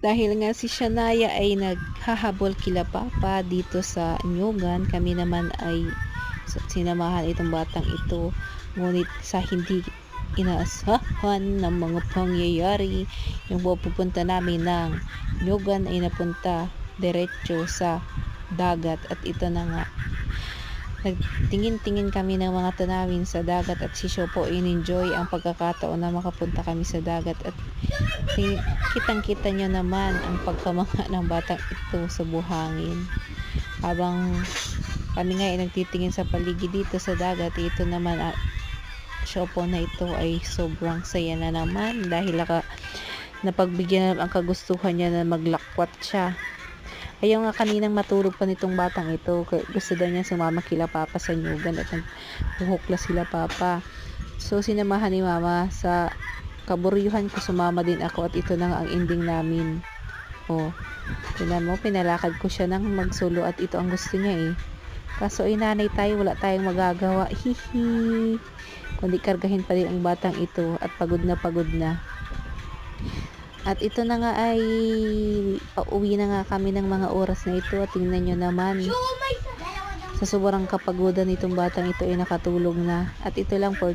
Dahil nga si Shania ay naghahabol kila Papa dito sa Nyugan, kami naman ay sinamahan itong batang ito. Ngunit sa hindi inaasahan ng mga pangyayari, yung pupunta namin ng Nyugan ay napunta diretso sa dagat. At ito na nga, nagtingin-tingin kami ng mga tanawin sa dagat at si Shopo in-enjoy ang pagkakataon na makapunta kami sa dagat. At kitang-kita nyo naman ang pagkamangha ng batang ito sa buhangin. Habang kami nga ay nagtitingin sa paligid dito sa dagat, ito naman Shopo na ito ay sobrang saya na naman dahil napagbigyan ang kagustuhan niya na maglakwat siya. Ayaw nga kaninang matulog pa nitong batang ito. Gusto daw niya sumama kila Papa sa Nyugan at nagbuhukla sila Papa. So sinamahan ni Mama. Sa kaburyuhan ko, sumama din ako at ito na nga ang ending namin. Tingnan mo, pinalakad ko siya ng magsolo at ito ang gusto niya eh. Kaso ay nanay tayo, wala tayong magagawa. Hihi. Kundi kargahin pa rin ang batang ito at pagod na pagod na. At ito na nga ay pauwi na nga kami ng mga oras na ito. At tingnan nyo naman, sa sobrang kapagodan nitong batang ito ay nakatulog na. At ito lang for